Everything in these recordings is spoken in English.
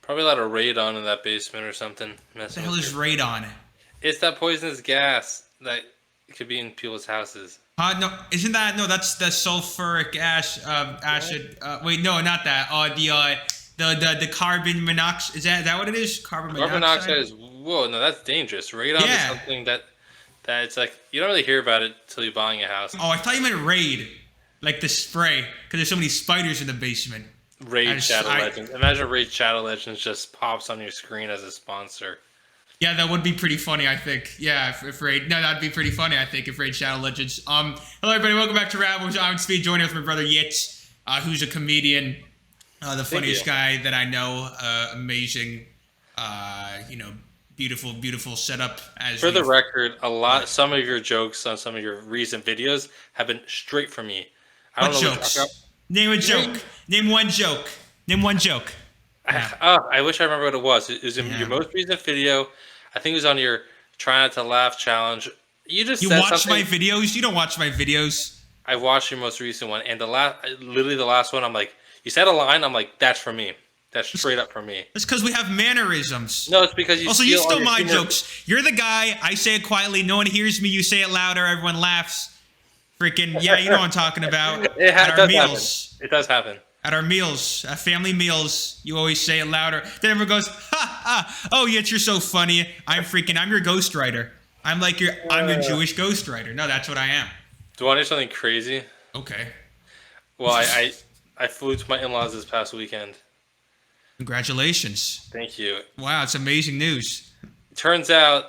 Probably a lot of radon in that basement or something. What the Messing hell with is your... radon? It's that poisonous gas that could be in people's houses. No, isn't that no? That's the sulfuric What? acid. Wait, no, not that. The carbon monoxide. Is that what it is? Carbon Carbon dioxide monoxide. is whoa, no, that's dangerous. Radon is Yeah. something that it's like you don't really hear about it till you're buying a house. Oh, I thought you meant raid, like the spray, because there's so many spiders in the basement. Raid Shadow Legends. Imagine Raid Shadow Legends just pops on your screen as a sponsor. Yeah, that would be pretty funny, I think. Yeah, if Raid... No, that'd be pretty funny, I think, if Raid Shadow Legends... Hello, everybody. Welcome back to RaBBois. I'm Speed, joining with my brother Yitz, who's a comedian, the funniest guy that I know. Amazing, beautiful, beautiful setup. For the record, some of your jokes on some of your recent videos have been straight from me. I don't What know jokes? Name a joke. Name one joke. Name one joke. I wish I remember what it was. It was in your most recent video. I think it was on your Try Not to Laugh challenge. You said watch something. My videos? You don't watch my videos. I watched your most recent one, and literally the last one, I'm like, you said a line, I'm like, that's for me. That's straight up for me. It's because we have mannerisms. No, it's because you. Also, you stole my jokes. You're the guy. I say it quietly. No one hears me. You say it louder. Everyone laughs. Freaking yeah, you know what I'm talking about. At our meals. It does happen. At our meals, at family meals, you always say it louder. Then everyone goes, ha ha! Oh, yes, you're so funny. I'm your ghostwriter. I'm your Jewish ghostwriter. No, that's what I am. Do you want to hear something crazy? Okay. Well, I flew to my in-laws this past weekend. Congratulations. Thank you. Wow, it's amazing news. Turns out,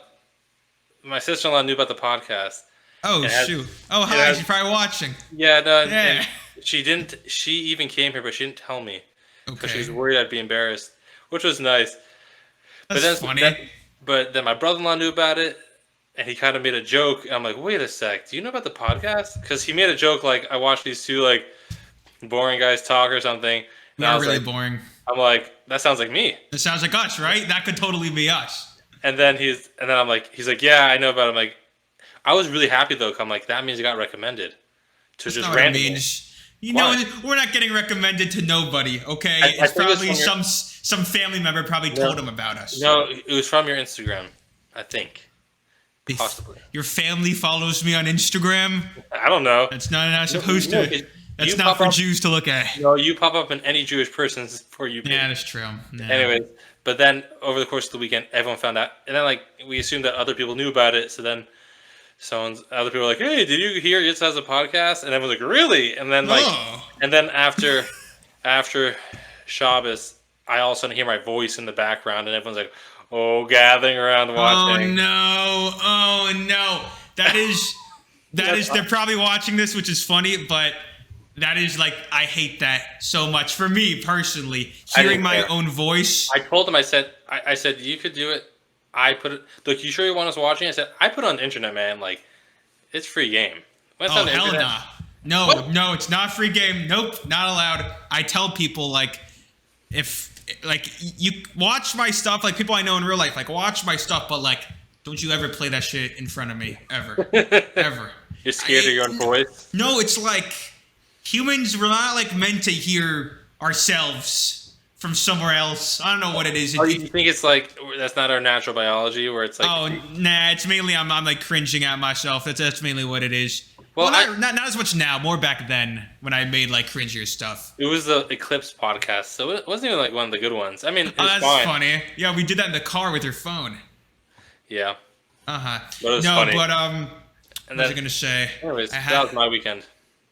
my sister-in-law knew about the podcast. Oh, shoot. Oh, hi. She's probably watching. Yeah, no. Yeah. She didn't. She even came here, but she didn't tell me because Okay. she was worried I'd be embarrassed, which was nice. That's funny. But then my brother-in-law knew about it, and he kind of made a joke. I'm like, wait a sec, do you know about the podcast? Because he made a joke like, I watched these two like boring guys talk or something. They're really boring. I'm like, that sounds like me. It sounds like us, right? That could totally be us. And then he's like, yeah, I know about it. I'm like, I was really happy though. 'Cause I'm like, that means you got recommended to just randomly. You know, we're not getting recommended to nobody, okay? It's probably some family member probably told him about us. No, it was from your Instagram, I think. Possibly. Your family follows me on Instagram? I don't know. That's not supposed to. That's not for Jews to look at. No, you pop up in any Jewish person's For You page. Yeah, that's true. Yeah. Anyways, but then over the course of the weekend, everyone found out. And then, like, we assumed that other people knew about it, so then... other people were like, hey, did you hear Yitz has a podcast? And everyone's like, really? And then and then after Shabbos, I all of a sudden hear my voice in the background, and everyone's like, oh, gathering around watching. Oh no. They're probably watching this, which is funny, but that is like, I hate that so much. For me personally, hearing my own voice. I told them, I said, you could do it. I put it. Look, you sure you want us watching? I said, I put it on the internet, man. Like, it's free game. Oh, hell nah. No, it's not free game. Nope, not allowed. I tell people, like, you watch my stuff, like, people I know in real life, like, watch my stuff, but, like, don't you ever play that shit in front of me. Ever. Ever. You're scared of your own voice? No, it's like, humans, we're not, like, meant to hear ourselves from somewhere else. I don't know what it is. Oh, you think it's like that's not our natural biology, where it's like? Oh, nah. It's mainly I'm like cringing at myself. That's mainly what it is. Well, not as much now. More back then when I made like cringier stuff. It was the Eclipse podcast, so it wasn't even like one of the good ones. I mean, it was that's fine. Funny. Yeah, we did that in the car with your phone. Yeah. But it was funny. What was I gonna say? Anyways, that was my weekend.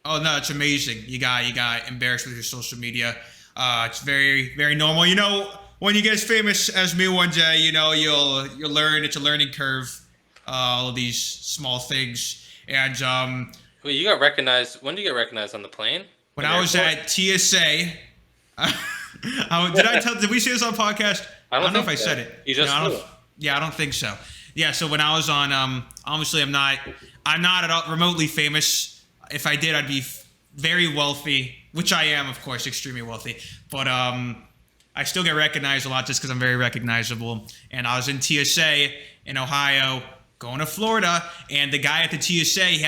Oh no, it's amazing. You got embarrassed with your social media. It's very, very normal. You know, when you get as famous as me one day, you know, you'll learn. It's a learning curve. All these small things. And Wait, you got recognized. When did you get recognized on the plane? When I was at TSA. Did we say this on podcast? I don't know if I said it. You just flew. Yeah, I don't think so. Yeah, so when I was on, obviously I'm not at all remotely famous. If I did, I'd be very wealthy, which I am, of course, extremely wealthy. But I still get recognized a lot just because I'm very recognizable. And I was in TSA in Ohio, going to Florida, and the guy at the TSA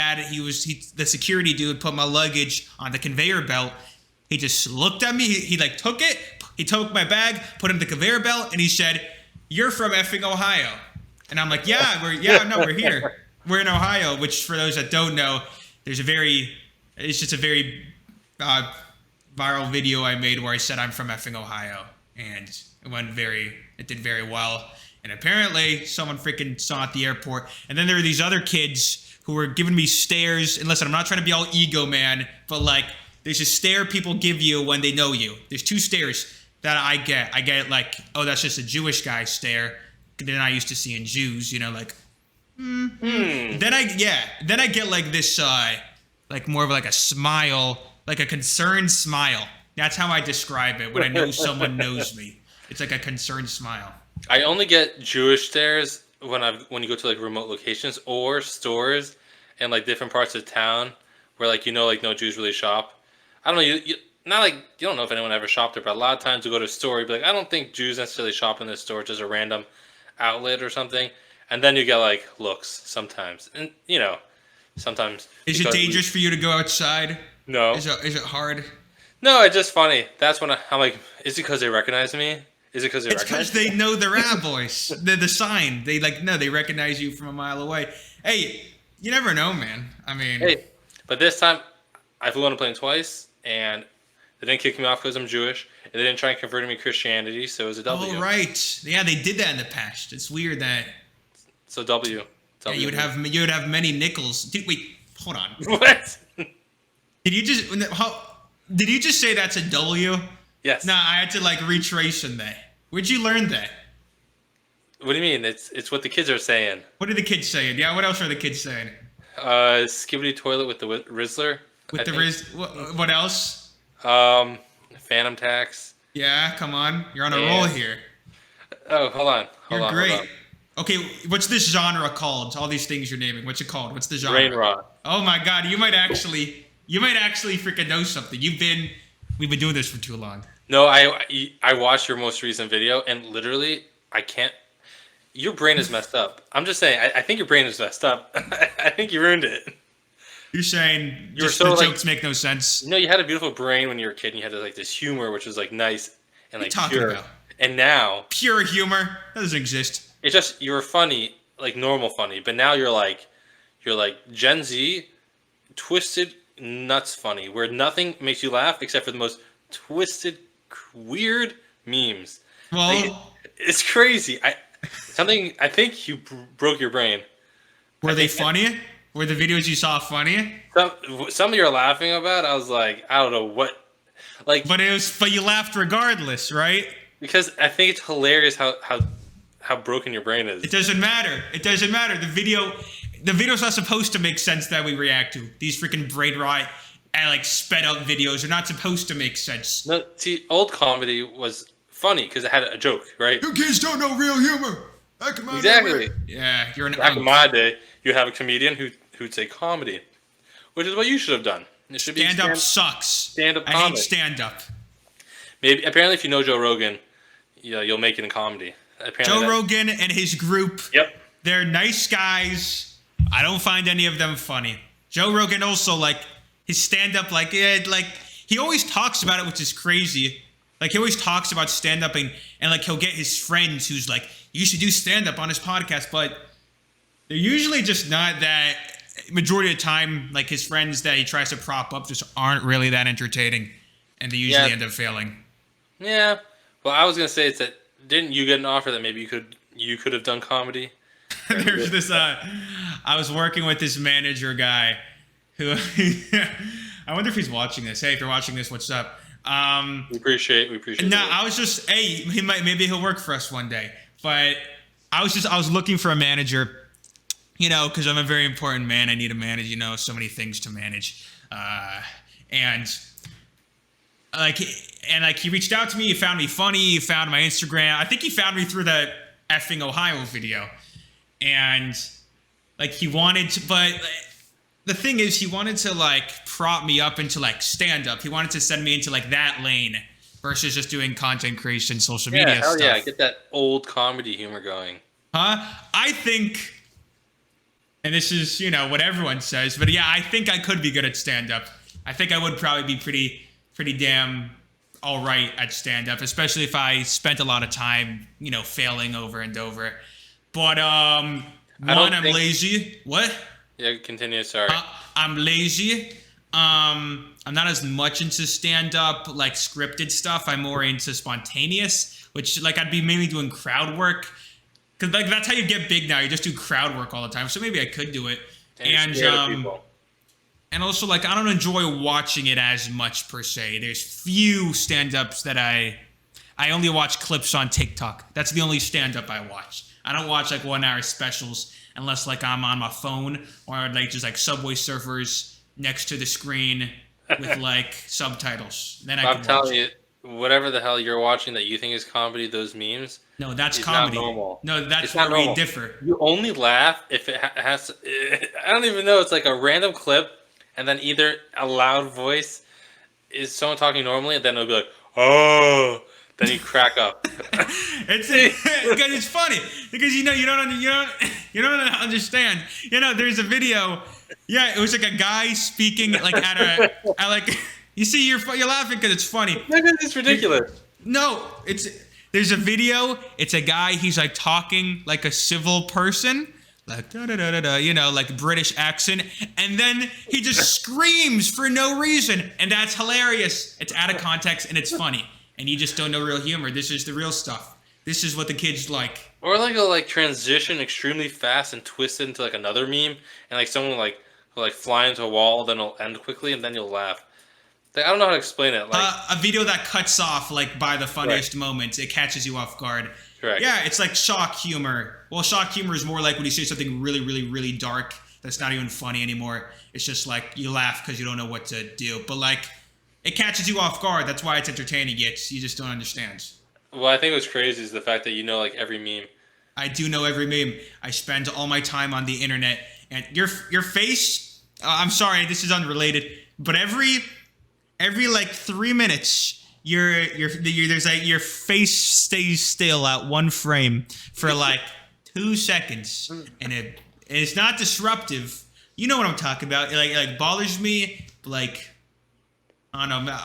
the security dude put my luggage on the conveyor belt. He just looked at me. He like took it. He took my bag, put it in the conveyor belt, and he said, "You're from effing Ohio." And I'm like, we're here. We're in Ohio, which for those that don't know, it's just a very viral video I made where I said I'm from effing Ohio, and it did very well. And apparently someone freaking saw it at the airport. And then there were these other kids who were giving me stares. And listen, I'm not trying to be all ego man, but like there's a stare people give you when they know you. There's two stares that I get. I get like, oh, that's just a Jewish guy stare. Then I used to see in Jews, like, Then I get like this, like more of like a smile, like a concerned smile. That's how I describe it when I know someone knows me. It's like a concerned smile. I only get Jewish stares when you go to like remote locations or stores in like different parts of town where like like no Jews really shop. I don't know, you not like you don't know if anyone ever shopped there, but a lot of times you go to a store, you'd be like, I don't think Jews necessarily shop in this store, just a random outlet or something, and then you get like looks sometimes, and sometimes. Is it dangerous for you to go outside? No. Is it hard? No, it's just funny. That's when I'm like, is it because they recognize me? Is it because they It's because they know the RaBBois. The sign. They they recognize you from a mile away. Hey, you never know, man. I mean, hey, but this time I flew on a plane twice, and they didn't kick me off because I'm Jewish, and they didn't try and convert me to Christianity, so it was a W. Oh, right. Yeah, they did that in the past. It's weird that. So W. Yeah, you would have many nickels. Dude, wait, hold on. What? Did you just say that's a W? Yes. Nah, I had to like retrace in that. Where'd you learn that? What do you mean? It's what the kids are saying. What are the kids saying? Yeah, what else are the kids saying? Skibbity toilet with the Rizzler. What else? Phantom tax. Yeah, come on. You're on a roll here. Oh, hold on. You're great. Okay, what's this genre called? All these things you're naming. What's it called? What's the genre? Brain rot. Oh my god, you might actually freaking know something. We've been doing this for too long. No, I watched your most recent video, and literally, I can't. Your brain is messed up. I'm just saying. I think your brain is messed up. I think you ruined it. You're saying the jokes make no sense. You had a beautiful brain when you were a kid, and you had like this humor, which was like nice and like pure. About? And now pure humor that doesn't exist. It's just you were funny, like normal funny, but now you're like Gen Z, twisted nuts funny, where nothing makes you laugh except for the most twisted, weird memes. Well, it's crazy. I think you broke your brain. Were they funny? Were the videos you saw funny? Some you're laughing about, I was like, I don't know what. Like, but you laughed regardless, right? Because I think it's hilarious how broken your brain is. It doesn't matter. The video's not supposed to make sense that we react to. These freaking brain rot and like sped up videos are not supposed to make sense. No, see, old comedy was funny because it had a joke, right? You kids don't know real humor. Exactly. Yeah, you're an back in my day, you have a comedian who'd say comedy, which is what you should have done. It should be stand-up sucks. Stand-up comedy. I hate stand-up. Apparently, if you know Joe Rogan, you'll make it in comedy. Joe Rogan and his group. Yep. They're nice guys. I don't find any of them funny. Joe Rogan also, like, his stand-up, he always talks about it, which is crazy. Like, he always talks about stand-up and like, he'll get his friends who's like, you should do stand-up on his podcast, but they're usually just not that. Majority of the time, like, his friends that he tries to prop up just aren't really that entertaining, and they usually end up failing. Yeah. Well, I was going to say, it's that, didn't you get an offer that maybe you could have done comedy? There's this, I was working with this manager guy who, I wonder if he's watching this. Hey, if you're watching this, what's up? We appreciate No, I was just, hey, maybe he'll work for us one day. But I was looking for a manager, because I'm a very important man. I need to manage, so many things to manage. And he reached out to me. He found me funny. He found my Instagram. I think he found me through the effing Ohio video. And he wanted to, but the thing is, he wanted to prop me up into stand up. He wanted to send me into that lane versus just doing content creation, social media stuff. Yeah, get that old comedy humor going. Huh? I think, and this is, what everyone says, but yeah, I think I could be good at stand up. I think I would probably be pretty damn all right at stand-up, especially if I spent a lot of time, failing over and over. But I'm lazy. What? Yeah, continue. Sorry. I'm lazy. I'm not as much into stand-up, like scripted stuff. I'm more into spontaneous, which like I'd be mainly doing crowd work. Cause like that's how you get big now. You just do crowd work all the time. So maybe I could do it. And also like I don't enjoy watching it as much per se. There's few stand-ups that I only watch clips on TikTok. That's the only stand-up I watch. I don't watch like 1 hour specials unless like I'm on my phone or like just like Subway Surfers next to the screen with like subtitles. Then I'm telling you, whatever the hell you're watching that you think is comedy, those memes. No, that's comedy. Not normal. No, that's where we differ. You only laugh if it has. I don't even know. It's like a random clip, and then either a loud voice is someone talking normally, and then it'll be like, "Oh." Then you crack up. Because it's funny because you don't understand. There's a video. Yeah, it was like a guy speaking like at like. You see, you're laughing because it's funny. It's ridiculous. No, there's a video. It's a guy. He's like talking like a civil person, like da da da da, like British accent, and then he just screams for no reason, and that's hilarious. It's out of context and it's funny, and you just don't know real humor. This is the real stuff. This is what the kids like. Or like a transition extremely fast and twist it into like another meme, and like someone will fly into a wall, then it'll end quickly, and then you'll laugh. Like, I don't know how to explain it. Like a video that cuts off like by the funniest moments, it catches you off guard. Correct. Yeah, it's like shock humor. Well, shock humor is more like when you say something really, really, really dark that's not even funny anymore. It's just like you laugh because you don't know what to do. But like, it catches you off guard. That's why it's entertaining. You just don't understand. Well, I think what's crazy is the fact that you know like every meme. I do know every meme. I spend all my time on the internet, and your face. I'm sorry, this is unrelated, but every like 3 minutes, there's like your face stays still at one frame for like 2 seconds, and it's not disruptive. You know what I'm talking about? It like bothers me. Like I don't know.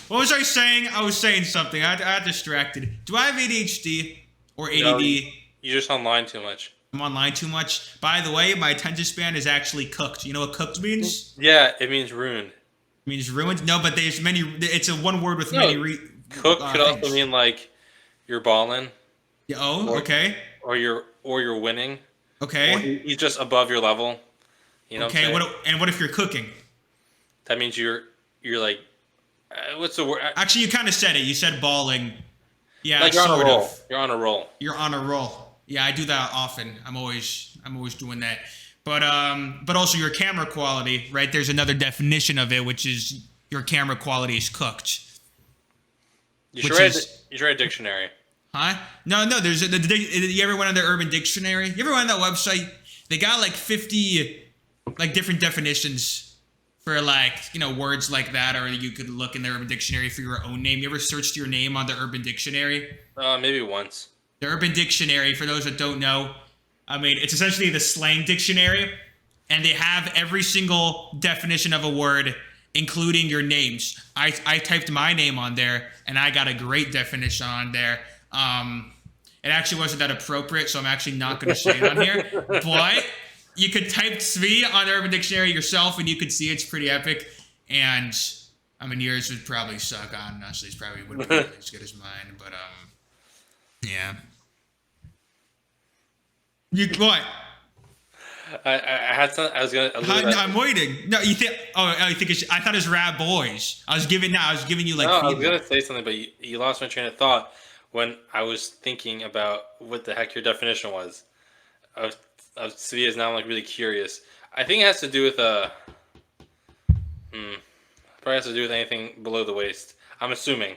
What was I saying? I was saying something. I got distracted. Do I have ADHD or ADD? No, you're just online too much. I'm online too much. By the way, my attention span is actually cooked. You know what cooked means? Yeah, it means ruined. It means ruined? No, but there's many. It's a one word with many. Cook could also mean like you're balling. Yeah. Oh, okay. Or you're winning. Okay. Or he's just above your level. You know. Okay. What if you're cooking? That means you're like. What's the word? Actually, you kind of said it. You said balling. Yeah, like you're on a roll. You're on a roll. You're on a roll. Yeah, I do that often. I'm always doing that. But also your camera quality, right? There's another definition of it, which is your camera quality is cooked. You should write a dictionary. Huh? No. There's you ever went on the Urban Dictionary? You ever went on that website? They got like 50 like different definitions for like words like that, or you could look in the Urban Dictionary for your own name. You ever searched your name on the Urban Dictionary? Maybe once. The Urban Dictionary, for those that don't know, I mean, it's essentially the slang dictionary, and they have every single definition of a word, including your names. I typed my name on there, and I got a great definition on there. It actually wasn't that appropriate, so I'm actually not going to say it on here. But you could type Svi on the Urban Dictionary yourself, and you could see it's pretty epic. And I mean, yours would probably suck. Honestly, it probably wouldn't be as good as mine. But yeah. You what? I had some. I'm waiting. No, you think? Oh, you think? I thought it was RaBBois. I was giving you like. No, I was gonna say something, but you lost my train of thought when I was thinking about what the heck your definition was. Of Svia's now. I'm like really curious. I think it has to do with probably has to do with anything below the waist. I'm assuming.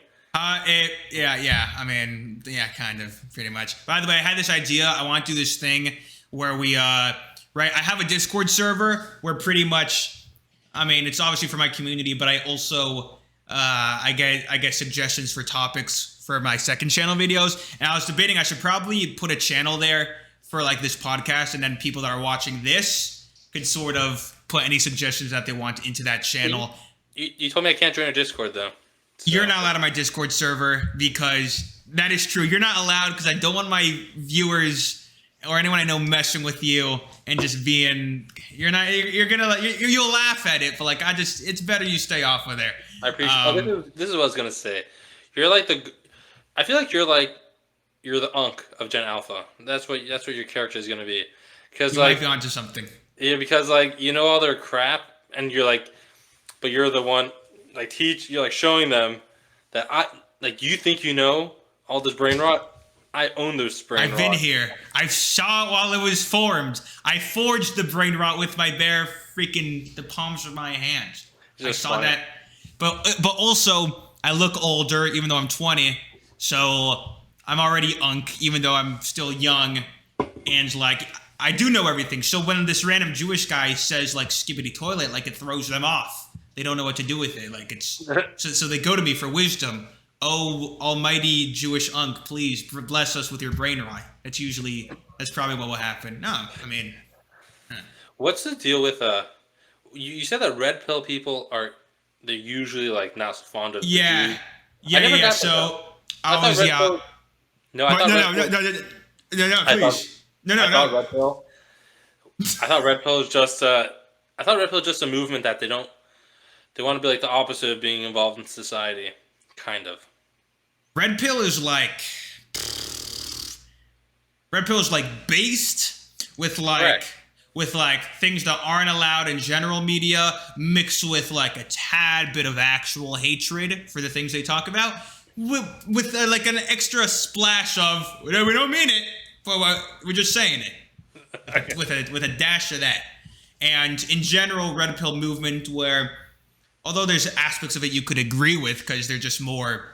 Yeah. I mean, yeah, kind of, pretty much. By the way, I had this idea. I want to do this thing where we, right? I have a Discord server where pretty much, I mean, it's obviously for my community, but I also, I get suggestions for topics for my second channel videos. And I was debating I should probably put a channel there for like this podcast, and then people that are watching this could sort of put any suggestions that they want into that channel. You told me I can't join a Discord though. So. You're not allowed on my Discord server because that is true. You're not allowed because I don't want my viewers or anyone I know messing with you and just being. You'll laugh at it, but like it's better you stay off of there. I appreciate. This is what I was gonna say. You're like I feel like you're the Unk of Gen Alpha. That's what your character is gonna be. Because you might be onto something. Yeah, because like you know all their crap, and you're like, but you're the one like you're like showing them that you think you know all this brain rot. I own this brain rot. I've been here. I saw it while it was formed. I forged the brain rot with my bare the palms of my hands. I saw that. But also I look older even though I'm 20. So I'm already Unk even though I'm still young, and like I do know everything. So when this random Jewish guy says like skibbity toilet, like it throws them off. They don't know what to do with it. Like it's so they go to me for wisdom. Oh, almighty Jewish Unk, please bless us with your brain rot. That's probably what will happen. No, I mean, what's the deal with you said that red pill people they're usually like not so fond of the Jews. Yeah. So I was No, please. No. Red pill. I thought red pill is just a movement that they want to be like the opposite of being involved in society, kind of. Red pill is like based with things that aren't allowed in general media, mixed with like a tad bit of actual hatred for the things they talk about, with like an extra splash of we don't mean it, but we're just saying it. Okay. with a dash of that. And in general, red pill movement, where although there's aspects of it you could agree with because they're just more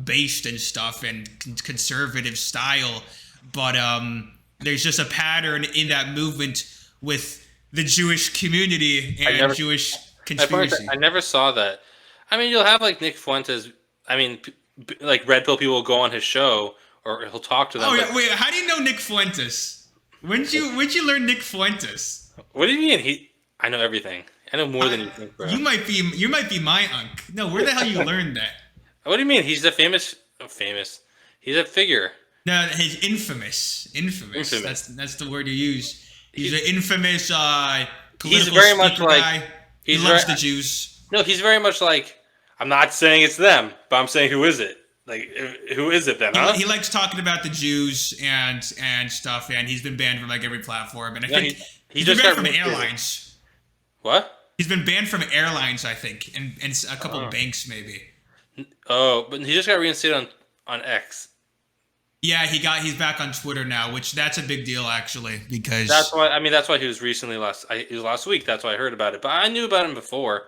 based and stuff and conservative style, but there's just a pattern in that movement with the Jewish community and Jewish conspiracy. I never saw that. I mean, you'll have like Nick Fuentes. I mean, like red pill people will go on his show or he'll talk to them. Oh yeah, wait. How do you know Nick Fuentes? When'd you learn Nick Fuentes? What do you mean? I know everything. I know more than you think, bro. You might be my Unk. No, where the hell you learned that? What do you mean? He's a famous. He's a figure. No, he's infamous. That's the word you use. He's an infamous political he's very much guy. Like he loves the Jews. No, he's very much like, I'm not saying it's them, but I'm saying who is it? Like, who is it then, huh? He likes talking about the Jews and stuff, and he's been banned from like every platform. And I think he's been banned from airlines. What? He's been banned from airlines, I think, and a couple of banks maybe. Oh, but he just got reinstated on X. Yeah, he's back on Twitter now, which that's a big deal actually, because that's why he was recently he was last week. That's why I heard about it, but I knew about him before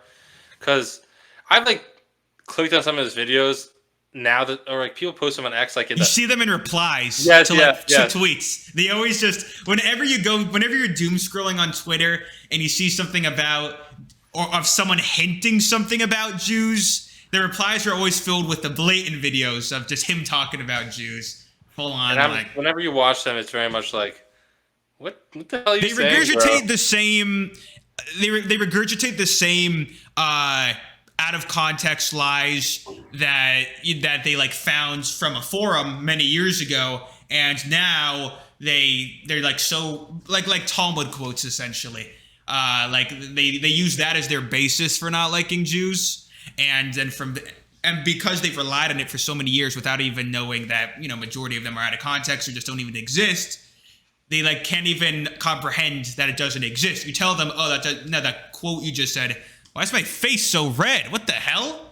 because I've like clicked on some of his videos. Now that or like people post them on X, like you see them in replies to tweets. They always just whenever you're doom scrolling on Twitter and you see something about or of someone hinting something about Jews, the replies are always filled with the blatant videos of just him talking about Jews. Full on, and whenever you watch them, it's very much like, what the hell are you saying, regurgitate bro? the same. They regurgitate the same. Out of context lies that they like found from a forum many years ago, and now they're like so like Talmud quotes essentially. Like they use that as their basis for not liking Jews, and then and because they've relied on it for so many years without even knowing that majority of them are out of context or just don't even exist. They like can't even comprehend that it doesn't exist. You tell them, oh, that quote you just said. Why is my face so red? What the hell?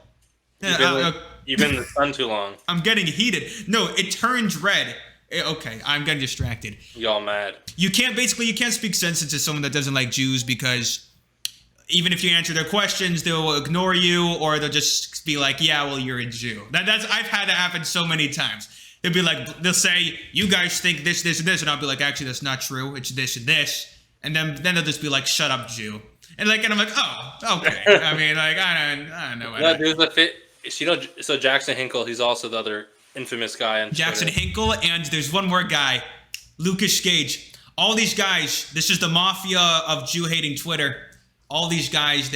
You've been in the sun too long. I'm getting heated. No, it turns red. Okay, I'm getting distracted. Y'all mad. You can't speak sense into someone that doesn't like Jews because even if you answer their questions, they'll ignore you or they'll just be like, yeah, well, you're a Jew. I've had that happen so many times. They'll say, you guys think this, this, and this, and I'll be like, actually, that's not true. It's this and this. And then they'll just be like, shut up, Jew. And I'm like, oh, okay. I mean, like, I don't know. No, there's a fit. So Jackson Hinkle, he's also the other infamous guy on Jackson Twitter. Hinkle, and there's one more guy, Lucas Gage. All these guys, this is the mafia of Jew-hating Twitter. All these guys,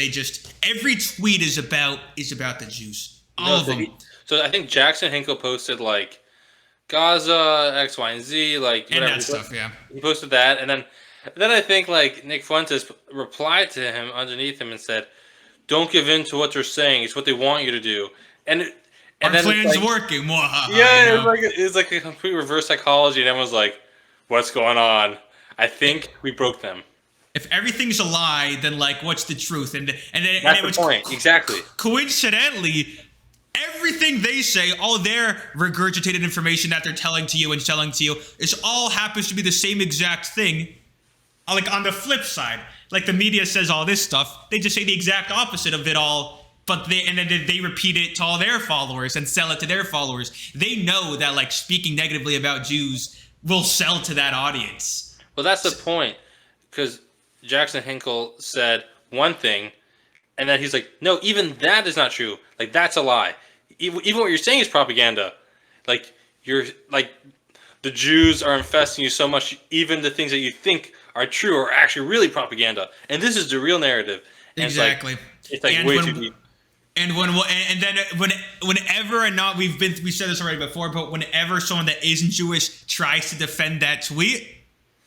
every tweet is about the Jews. All No, of them. so I think Jackson Hinkle posted like Gaza X, Y, and Z, like And whatever. that stuff, yeah. He posted that, and then I think like Nick Fuentes replied to him underneath him and said, "Don't give in to what they're saying. It's what they want you to do." And Our then it's plan's like, working. yeah, You know? it's like a complete reverse psychology, and everyone's like, "What's going on?" I think we broke them. If everything's a lie, then like, what's the truth? That's the point. Exactly. Coincidentally, everything they say, all their regurgitated information that they're telling to you and telling to you, is all happens to be the same exact thing. Like on the flip side, like the media says all this stuff, they just say the exact opposite of it all. But then they repeat it to all their followers and sell it to their followers. They know that like speaking negatively about Jews will sell to that audience. Well, that's the point, because Jackson Hinkle said one thing, and then he's like, "No, even that is not true. Like that's a lie. Even what you're saying is propaganda. Like you're like the Jews are infesting you so much. Even the things that you think are true are actually really propaganda. And this is the real narrative." And Exactly. It's like And way when- too deep. And whenever and not we said this already before, but whenever someone that isn't Jewish tries to defend that tweet,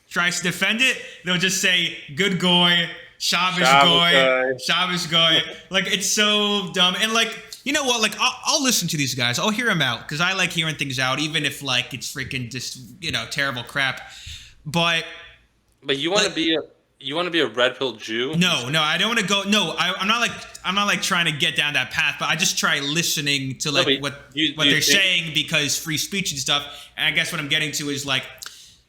tries to defend it, they'll just say "good goy," Shabbos goy, Shabbos goy. Like it's so dumb. And like, you know what? Like I'll listen to these guys. I'll hear them out because I like hearing things out, even if like it's freaking just terrible crap. But you want to be a red pill Jew? No, I don't want to go. No, I'm not like trying to get down that path, but I just try listening to like what they're saying because free speech and stuff. And I guess what I'm getting to is like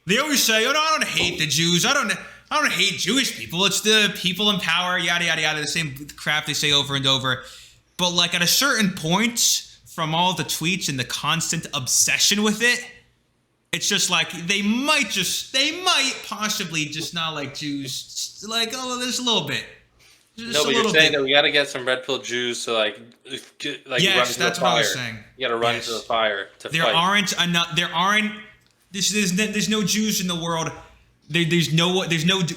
they always say, "Oh no, I don't hate the Jews. I don't hate Jewish people. It's the people in power, yada yada yada." The same crap they say over and over. But like at a certain point, from all the tweets and the constant obsession with it, it's just like they might possibly just not like Jews, like there's a little bit. No, but you're saying that we got to get some red pill Jews to like yes, run to that's the what fire. I was saying. You got to run to the fire to there fight. There's no Jews in the world. There's no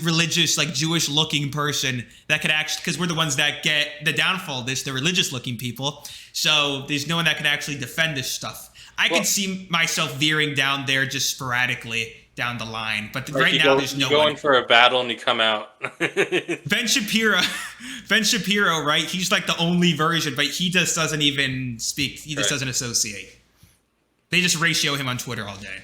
religious like Jewish looking person that could actually, because we're the ones that get the downfall of this, the religious looking people. So there's no one that can actually defend this stuff. I could see myself veering down there just sporadically down the line, but right now there's no one. Going for a battle and you come out. Ben Shapiro, right? He's like the only version, but he just doesn't even speak. He just doesn't associate. They just ratio him on Twitter all day.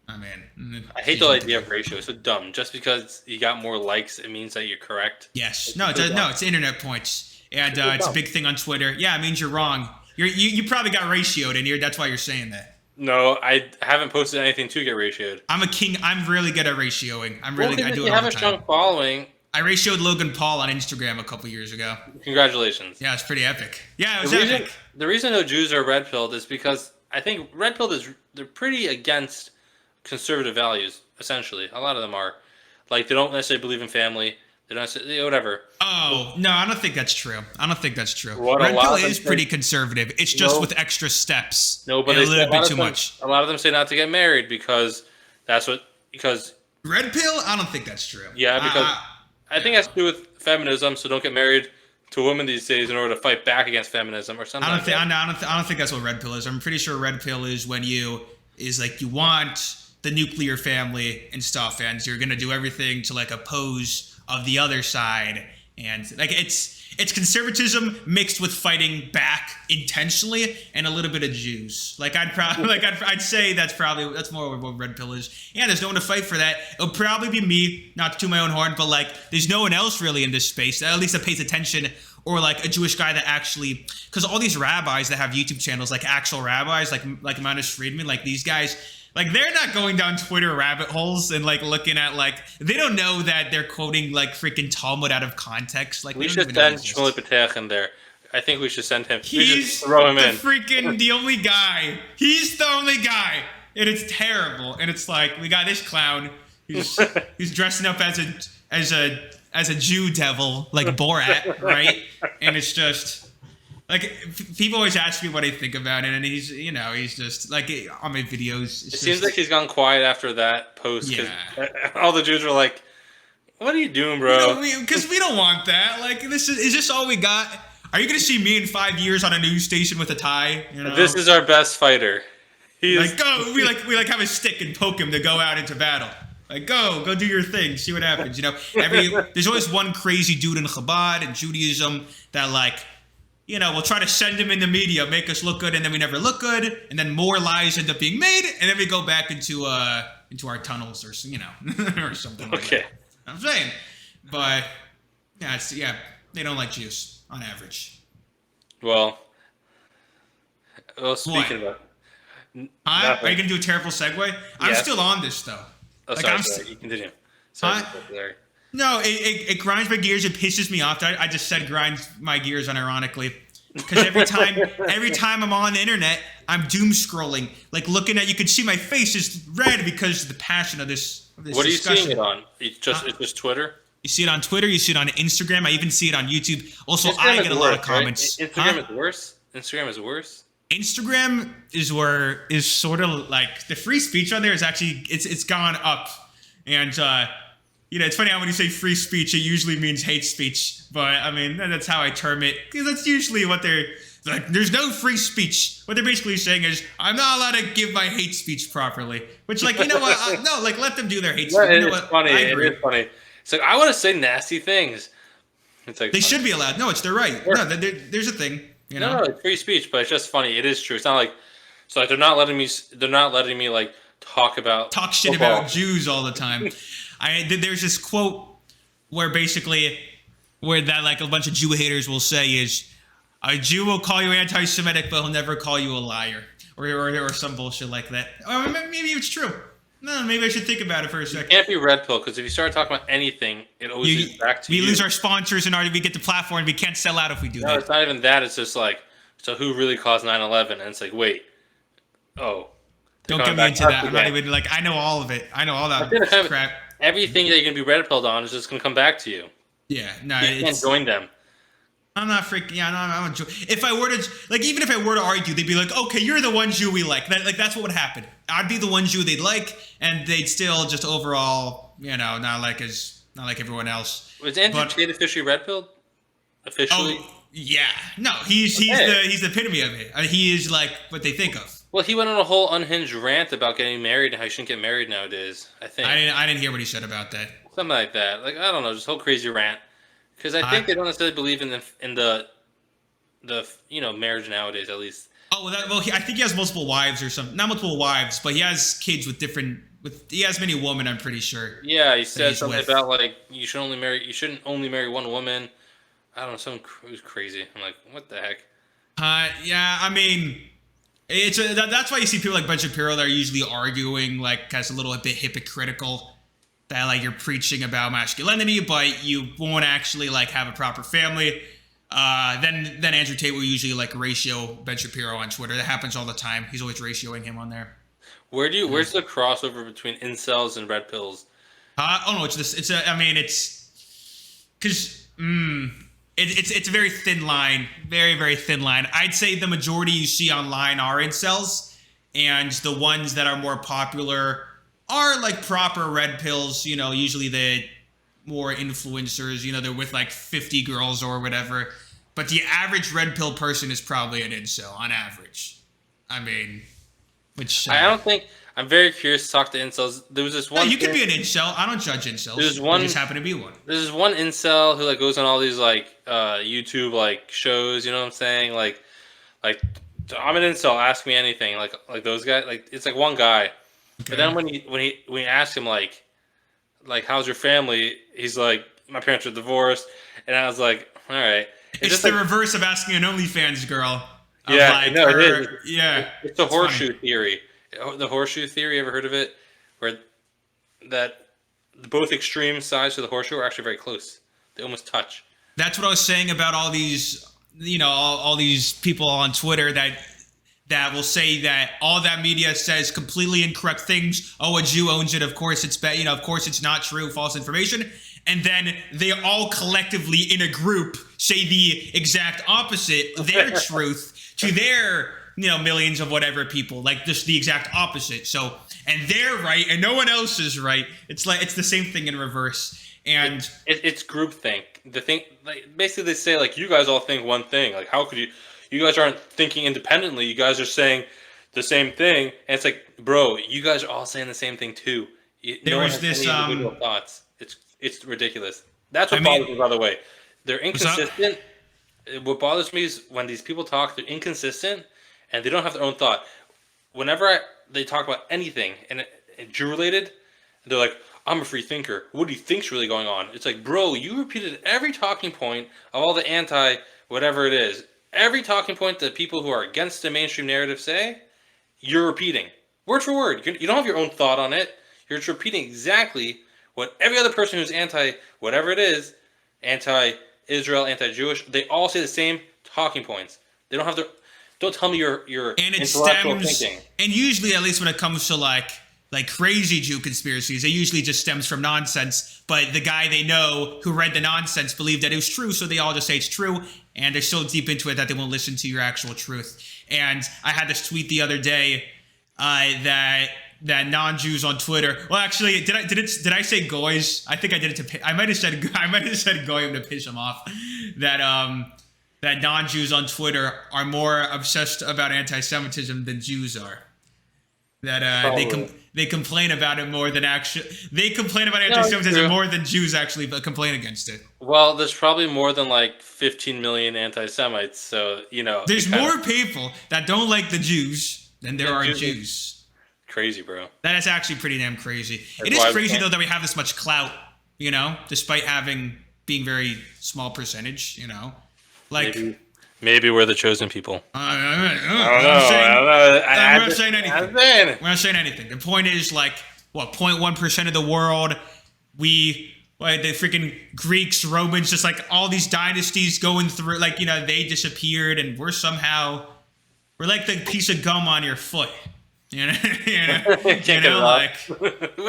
Oh man, I hate the idea of ratio. It's so dumb. Just because you got more likes, it means that you're correct. Yes. It's internet points, and it's a big thing on Twitter. Yeah, it means you're wrong. You probably got ratioed in here. That's why you're saying that. No, I haven't posted anything to get ratioed. I'm a king. I'm really good at ratioing. I do it all the time. You have a strong following. I ratioed Logan Paul on Instagram a couple years ago. Congratulations. Yeah, it's pretty epic. Yeah, it was epic. The reason no Jews are red pilled is because I think red pilled they're pretty against conservative values. Essentially, a lot of them are. Like they don't necessarily believe in family. They don't necessarily, whatever. Oh no, I don't think that's true. What red pill is pretty conservative. It's just with extra steps. No, but a little bit too much. A lot of them say not to get married because red pill. I don't think that's true. Yeah, because I think it has to do with feminism. So don't get married to a woman these days in order to fight back against feminism or something. I don't think that's what red pill is. I'm pretty sure red pill is when you want the nuclear family and stuff, and you're gonna do everything to like oppose of the other side, and like it's conservatism mixed with fighting back intentionally and a little bit of Jews. Like I'd say that's more what red pill is. Yeah, there's no one to fight for that. It'll probably be me, not to toot my own horn, but like there's no one else really in this space at least that pays attention, or like a Jewish guy that actually, because all these rabbis that have YouTube channels, like actual rabbis, like Manis Friedman, like these guys. Like they're not going down Twitter rabbit holes and like looking at like they don't know that they're quoting like freaking Talmud out of context. Like we should send Shmuel Patech in there. I think we should send him. We should throw him in. The only guy. He's the only guy, and it's terrible. And it's like we got this clown who's dressing up as a Jew devil like Borat, right? And it's just. Like, people always ask me what I think about it, and he's just, like, on my videos. It seems like he's gone quiet after that post, because all the Jews were like, what are you doing, bro? Because we don't want that. Like, is this all we got? Are you gonna see me in 5 years on a news station with a tie? You know? This is our best fighter. Like go, we have a stick and poke him to go out into battle. Like go do your thing, see what happens. You know, there's always one crazy dude in Chabad and Judaism that like, you know, we'll try to send him in the media, make us look good, and then we never look good, and then more lies end up being made, and then we go back into our tunnels or or something. Like that. I'm saying, but yeah, they don't like Jews on average. Well, speaking about. Are you gonna do a terrible segue? I'm still on this though. Oh, like sorry. You continue. Sorry. No, it grinds my gears. It pisses me off. I just said grinds my gears unironically. Because every time I'm on the internet, I'm doom scrolling, like looking at. You can see my face is red because of the passion of this. What are you seeing it on? It's just Twitter. You see it on Twitter. You see it on Instagram. I even see it on YouTube. Also, I get a lot of comments. Right? Instagram is worse. Instagram is worse. Instagram is sort of like the free speech on there is actually it's gone up, and it's funny how when you say free speech, it usually means hate speech, but I mean that's how I term it because that's usually what they're like. There's no free speech. What they're basically saying is I'm not allowed to give my hate speech properly, which like what? No, like let them do their hate speech. You know what? Funny. It is funny. It's like I want to say nasty things. It's like they should be allowed. No, it's their right. No, there's a thing. You know? No, it's free speech, but it's just funny. It is true. It's not like so like they're not letting me like talk shit about Jews all the time. There's this quote where that like a bunch of Jew haters will say is a Jew will call you anti-Semitic, but he'll never call you a liar or some bullshit like that. Or maybe it's true. No, maybe I should think about it for a second. It can't be red pill because if you start talking about anything, it always leads back to you. We lose our sponsors and we get the platform. We can't sell out if we do that. No, it's not even that. It's just like, so who really caused 9/11? And it's like, wait, don't get me into that. I'm not even like I know all of it. I know all that crap. Everything that you're gonna be red pilled on is just gonna come back to you. Yeah, no, you can't join them. I'm not freaking. Yeah, no, I'm a Jew. If I were to even if I were to argue, they'd be like, okay, you're the one Jew we like. That's what would happen. I'd be the one Jew they'd like, and they'd still just overall, not like everyone else. Was Andrew Tate officially red pilled? Officially? Oh, yeah. No, he's the epitome of it. I mean, he is like what they think of. Well, he went on a whole unhinged rant about getting married and how you shouldn't get married nowadays. I think I didn't hear what he said about that. Something like that. Like I don't know, just a whole crazy rant. Because I think they don't necessarily believe in the marriage nowadays, at least. Oh I think he has multiple wives or something. Not multiple wives, but he has kids with different. He has many women. I'm pretty sure. Yeah, he said something about like you shouldn't only marry one woman. I don't know, something it was crazy. I'm like, what the heck? Yeah, I mean, that's why you see people like Ben Shapiro that are usually arguing like as a little bit hypocritical. That like you're preaching about masculinity, but you won't actually like have a proper family. Then Andrew Tate will usually like ratio Ben Shapiro on Twitter. That happens all the time. He's always ratioing him on there. Where's the crossover between incels and red pills? Oh no, it's a very thin line, very very thin line. I'd say the majority you see online are incels, and the ones that are more popular are like proper red pills, usually the more influencers, they're with like 50 girls or whatever. But the average red pill person is probably an incel on average. I mean, I don't think I'm very curious to talk to incels. There was this one. No, you could be an incel. I don't judge incels. There's one. You just happen to be one. There's this one incel who like goes on all these like YouTube like shows. You know what I'm saying? Like I'm an incel. Ask me anything. Like those guys. Like it's like one guy. Okay. But then when you ask him like how's your family, he's like my parents are divorced, and I was like, all right. It's the reverse of asking an OnlyFans girl. Yeah, it is. Yeah, it's the horseshoe theory. The horseshoe theory. Ever heard of it? Where that both extreme sides of the horseshoe are actually very close. They almost touch. That's what I was saying about all these, all these people on Twitter that will say that all that media says completely incorrect things. Oh, a Jew owns it. Of course it's bad. Of course it's not true. False information. And then they all collectively in a group say the exact opposite, their truth to their, millions of whatever people, like just the exact opposite. So, and they're right and no one else is right. It's like, it's the same thing in reverse. And it's groupthink. the thing, like basically they say like you guys all think one thing. Like how could you? You guys aren't thinking independently. You guys are saying the same thing, and it's like, bro, you guys are all saying the same thing too. There No one was has this any individual thoughts. It's ridiculous. That's I what mean, bothers me, by the way. They're what's up? inconsistent. What bothers me is when these people talk, they're inconsistent, and they don't have their own thought. Whenever they talk about anything and Jew related, they're like, I'm a free thinker. What do you think's really going on? It's like, bro, you repeated every talking point of all the anti whatever it is. Every talking point that people who are against the mainstream narrative say, you're repeating word for word. You don't have your own thought on it. You're just repeating exactly what every other person who's anti whatever it is, anti-Israel, anti-Jewish, they all say the same talking points. They don't have their. Don't tell me your And it intellectual stems, thinking. and usually, at least when it comes to like crazy Jew conspiracies, it usually just stems from nonsense. But the guy they know who read the nonsense believed that it was true, so they all just say it's true, and they're so deep into it that they won't listen to your actual truth. And I had this tweet the other day that non-Jews on Twitter. Well, actually, did I say goys? I think I did it to. I might have said goyim to piss him off. That non-Jews on Twitter are more obsessed about anti-Semitism than Jews are. That they complain about it more than they complain about anti-Semitism more than Jews actually complain against it. Well, there's probably more than like 15 million anti-Semites, so there's more people that don't like the Jews than there are Jews. Crazy, bro. That is actually pretty damn crazy. That's it is crazy though that we have this much clout, despite being very small percentage, like. Maybe we're the chosen people. I don't know. We're not saying anything. We're not saying anything. The point is, 0.1% of the world, the freaking Greeks, Romans, just like all these dynasties going through, they disappeared, and we're like the piece of gum on your foot. We're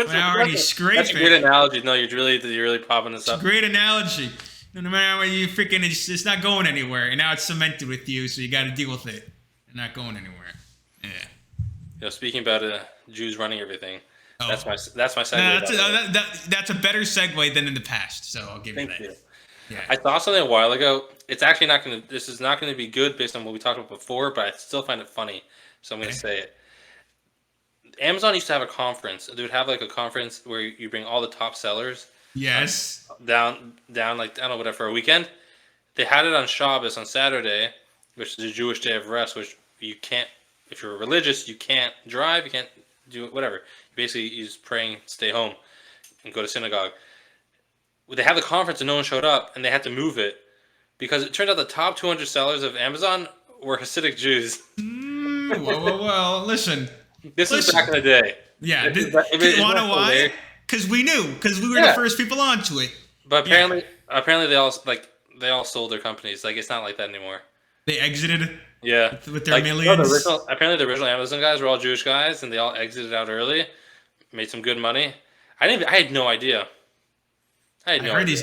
already scraping. That's a great analogy. No, you're really popping this up. It's a great analogy. No matter what you freaking, it's not going anywhere, and now it's cemented with you, so you got to deal with it. It's not going anywhere. Yeah. Speaking about Jews running everything, that's my segue. No, that's a better segue than in the past. So I'll give you that. Thank you. Yeah. I saw something a while ago. It's actually not going to. This is not going to be good based on what we talked about before, but I still find it funny, so I'm going to say it. Amazon used to have a conference. They would have a conference where you bring all the top sellers. Yes. Down I don't know, whatever, for a weekend. They had it on Shabbos on Saturday, which is a Jewish day of rest, which you can't, if you're religious, you can't drive, you can't do whatever. You just praying, stay home, and go to synagogue. They had the conference and no one showed up, and they had to move it because it turned out the top 200 sellers of Amazon were Hasidic Jews. Well, listen. This is back in the day. Yeah. You want to know why? Because we knew. Because we were the first people onto it. But apparently they all sold their companies. It's not like that anymore. They exited. Yeah. With their millions. Apparently the original Amazon guys were all Jewish guys, and they all exited out early, made some good money. I had no idea. I heard these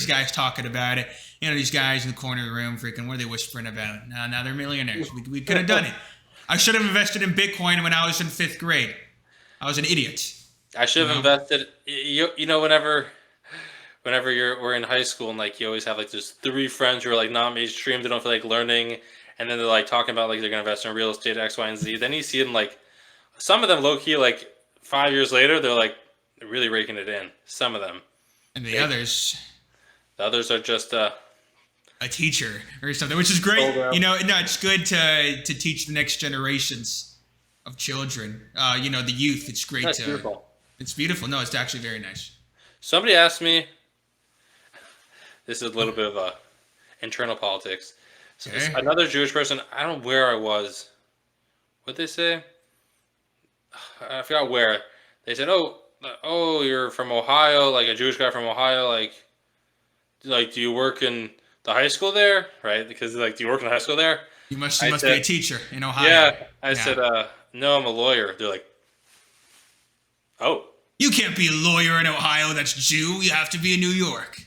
guys talking about it. These guys in the corner of the room, freaking, what are they whispering about? Now they're millionaires. We could have done it. I should have invested in Bitcoin when I was in 5th grade. I was an idiot. I should have invested. Whenever we're in high school and you always have those 3 friends who are not mainstream, they don't feel like learning, and then they're talking about they're gonna invest in real estate X, Y, and Z. Then you see them some of them low key 5 years later they're really raking it in. Some of them. And the others are just a teacher or something, which is great. It's good to teach the next generations of children. The youth. It's great. That's beautiful. It's beautiful. No, it's actually very nice. Somebody asked me. This is a little bit of internal politics. So another Jewish person. I don't know where I was. What'd they say? I forgot where. They said, "Oh, you're from Ohio, a Jewish guy from Ohio. Do you work in the high school there, right? Because do you work in the high school there? You must be a teacher in Ohio." Yeah, I said, "No, I'm a lawyer." They're like, "Oh, you can't be a lawyer in Ohio. That's Jew. You have to be in New York."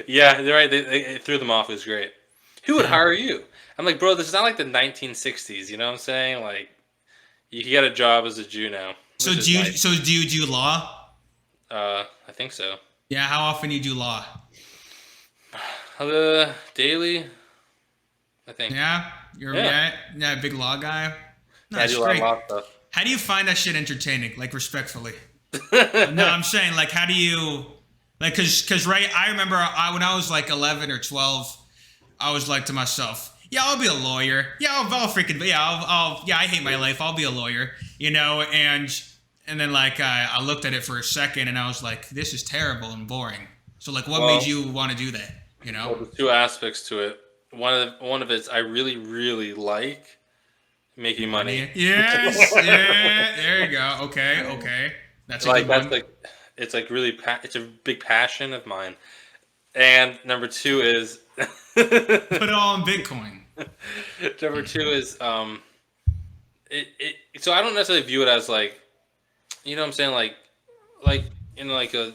Yeah, they're right. They threw them off. It was great. Who would hire you? I'm like, bro, this is not the 1960s. You know what I'm saying? You can get a job as a Jew now. So do you do law? I think so. Yeah, how often you do law? Daily, I think. Yeah, you're Yeah. yeah, big law guy. No, Yeah, I it's do a lot of great. law stuff. How do you find that shit entertaining? Like respectfully. No, I'm saying like how do you like cause right I remember when I was like 11 or 12 I was like to myself, yeah, I'll be a lawyer. Yeah, I'll freaking yeah, yeah, I hate my life. I'll be a lawyer, and then like I looked at it for a second and I was like, this is terrible and boring. So like, what made Well, you want to do that? there's two aspects to it. One of it's I really really like making money. Money. Yes. Yeah. There you go. Okay. Okay. That's a Like good that's one. like it's like really it's a big passion of mine. And number two is Put it all in Bitcoin. number two is so I don't necessarily view it as like what I'm saying like in like Yeah,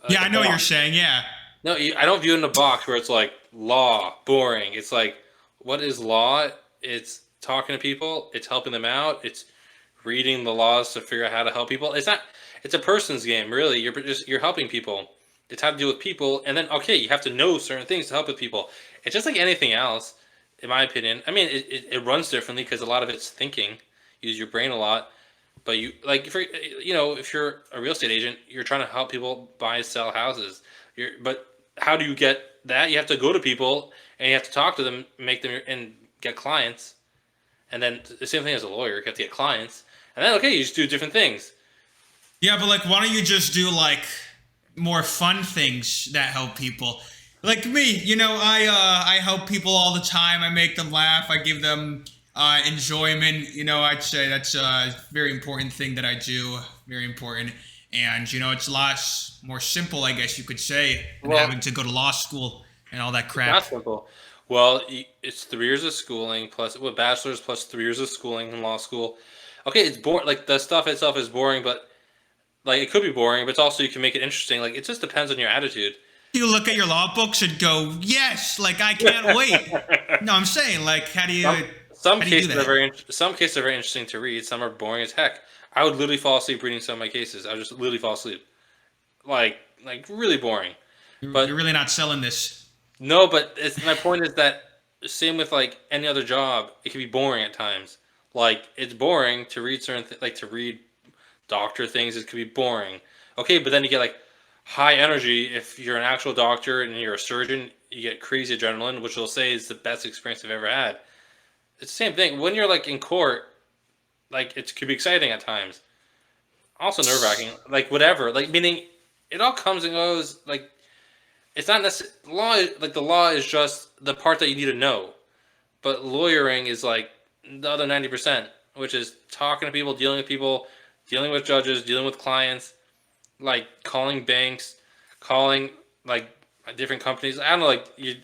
a I know what you're box. saying. Yeah. No, I don't view it in a box where it's like law, boring. It's like, what is law? It's talking to people. It's helping them out. It's reading the laws to figure out how to help people. It's not. It's a person's game, really. You're helping people. It's how to deal with people, and then okay, you have to know certain things to help with people. It's just like anything else, in my opinion. I mean, it runs differently because a lot of it's thinking. Use your brain a lot. But you like if you're a real estate agent, you're trying to help people buy sell houses. But how do you get that? You have to go to people and you have to talk to them, make them and get clients. And then the same thing as a lawyer, you have to get clients. And then okay, you just do different things. Yeah, but like, why don't you just do like more fun things that help people? Like me, I help people all the time. I make them laugh. I give them enjoyment. I'd say that's a very important thing that I do. Very important, and it's a lot more simple, I guess you could say, than Well, having to go to law school and all that it's not crap. simple. Well, it's 3 years of schooling plus bachelor's plus 3 years of schooling in law school. Okay, it's boring. Like the stuff itself is boring, but like it could be boring, but it's also you can make it interesting. Like it just depends on your attitude. You look at your law books and go, yes, like I can't wait. No, I'm saying, like, Some some how do you do cases are that? some cases are very interesting to read. Some are boring as heck. I would literally fall asleep reading some of my cases. I would just literally fall asleep, like really boring. You're But really not selling this. no, but my point is that same with like any other job, it can be boring at times. Like it's boring to read like to read doctor things. It could be boring. Okay, but then you get like high energy if you're an actual doctor and you're a surgeon. You get crazy adrenaline, which they'll say is the best experience I've ever had. It's the same thing when you're like in court. Like it could be exciting at times. Also nerve wracking. Like whatever. Like meaning, it all comes and goes. Like it's not necessarily law. Like the law is just the part that you need to know. But lawyering is like the other 90%, which is talking to people, dealing with judges, dealing with clients, like calling banks, calling like different companies. I don't know. Like we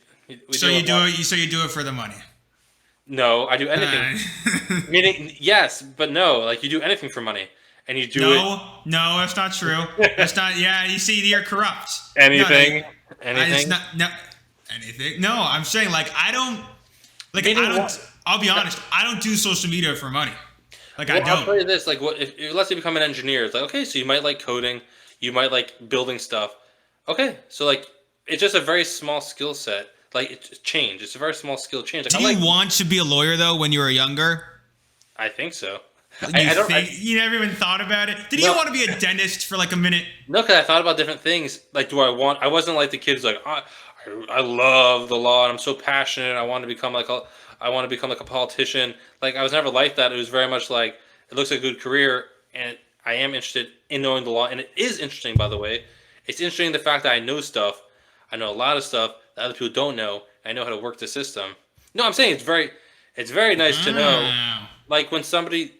So deal you with a do lot. it. You you do it for the money. No, I do anything. Uh, Meaning yes, but no. Like you do anything for money, and you do it no, that's not true. That's not. Yeah, you see, you're corrupt. No, no, anything, it's anything. not. No, anything. No, I'm saying like I don't. Like I Meaning don't. what? I'll be honest. I don't do social media for money. Like I Well, I'll don't. tell you this: like, what if let's say you become an engineer? It's like, okay, so you might like coding, you might like building stuff. Okay, so like, it's just a very small skill set. Like, it's change. It's a very small skill change. Like, Do I like. you want to be a lawyer though when you were younger? I think so. You I don't. think you never even thought about it? Did you No, want to be a dentist for like a minute? no, because I thought about different things. Like, do I want? I wasn't like the kids. Like, I love the law and I'm so passionate. I want to become like a politician. Like, I was never like that. It was very much like it looks like a good career, and I am interested in knowing the law. And it is interesting, by the way. It's interesting the fact that I know stuff. I know a lot of stuff that other people don't know. I know how to work the system. No, I'm saying it's very nice to know. Wow. Like when something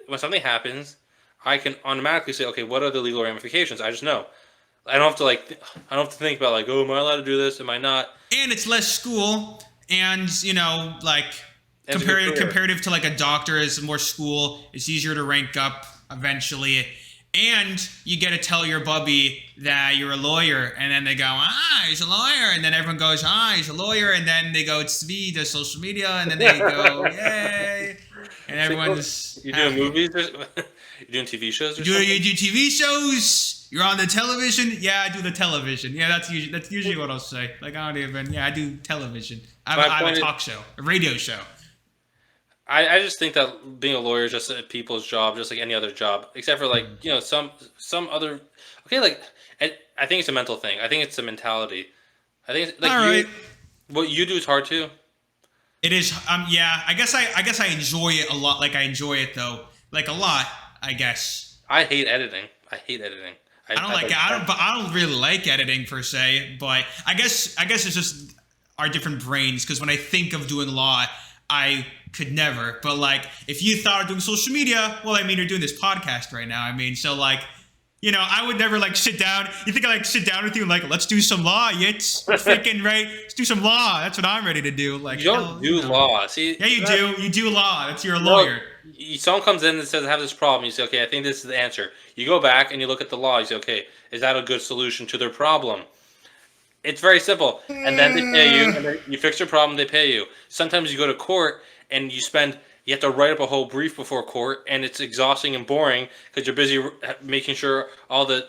happens, I can automatically say, okay, what are the legal ramifications? I just know. I don't have to I don't have to think about like, oh, am I allowed to do this? Am I not? And it's less school, and like It's a good career. comparative to like a doctor is more school. It's easier to rank up eventually, and you get to tell your bubby that you're a lawyer, and then they go, he's a lawyer, and then everyone goes, he's a lawyer, and then they go, it's V, does social media, and then they go, yay, and everyone's You doing happy. movies? You doing TV shows or You something? do TV shows. You're on the television? Yeah, I do the television. Yeah, that's usually what I'll say. Like, I don't even. Yeah, I do television. I have a talk show, a radio show. I just think that being a lawyer is just a people's job, just like any other job, except for like some other. Okay, like I think it's a mental thing. I think it's a mentality. I think it's, like all right. What you do is hard too. It is. Yeah. I guess I enjoy it a lot. Like I enjoy it though, like a lot. I guess. I hate editing. I don't like. I don't really like editing per se, but I guess it's just our different brains. Because when I think of doing law, I could never. But like, if you thought of doing social media, well, I mean, you're doing this podcast right now. I mean, so like, I would never like sit down. You think I like sit down with you and like, let's do some law? It's freaking right. Let's do some law. That's what I'm ready to do. Like, you don't do law. See? Yeah, you do. You do law. That's you're a lawyer. Someone comes in and says, I have this problem. You say, okay, I think this is the answer. You go back and you look at the law. You say, okay, is that a good solution to their problem? It's very simple. And then they pay you. And then you fix their problem, they pay you. Sometimes you go to court and you have to write up a whole brief before court, and it's exhausting and boring because you're busy making sure all the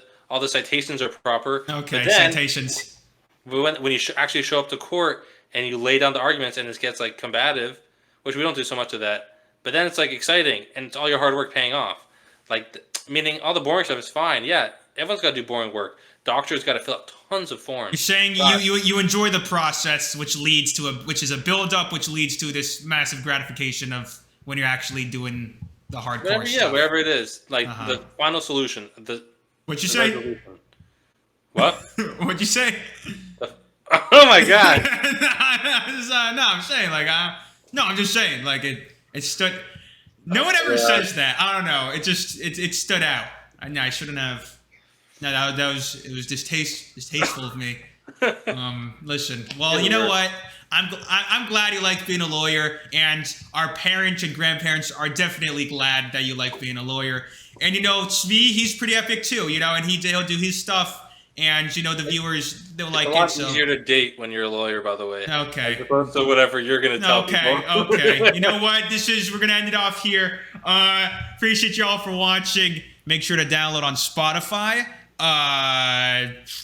citations are proper. Okay, but then, citations. When you actually show up to court and you lay down the arguments and it gets like combative, which we don't do so much of that. But then it's like exciting, and it's all your hard work paying off. Like, meaning all the boring stuff is fine. Yeah, everyone's got to do boring work. Doctors got to fill out tons of forms. You're saying you enjoy the process, which is a build up, which leads to this massive gratification of when you're actually doing the hardcore stuff. Yeah, wherever it is, like the final solution. What'd you say? Resolution. What? What'd you say? Oh my god! No, I'm saying like I'm just saying like it stood. No one ever says that. I don't know. It stood out. I shouldn't have. No, it was distasteful of me. Listen. Well, you know what? I'm glad you like being a lawyer, and our parents and grandparents are definitely glad that you like being a lawyer. And Svi, he's pretty epic too. And he'll do his stuff, and the viewers they'll like it. It's a lot easier to date when you're a lawyer, by the way. Okay. As opposed to whatever you're gonna tell people. Okay. You know what? We're gonna end it off here. Appreciate y'all for watching. Make sure to download on Spotify.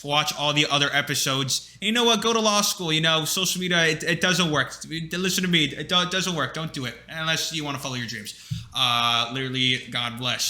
Watch all the other episodes. And you know what? Go to law school. Social media, it doesn't work. Listen to me. It doesn't work. Don't do it unless you want to follow your dreams. Literally, God bless.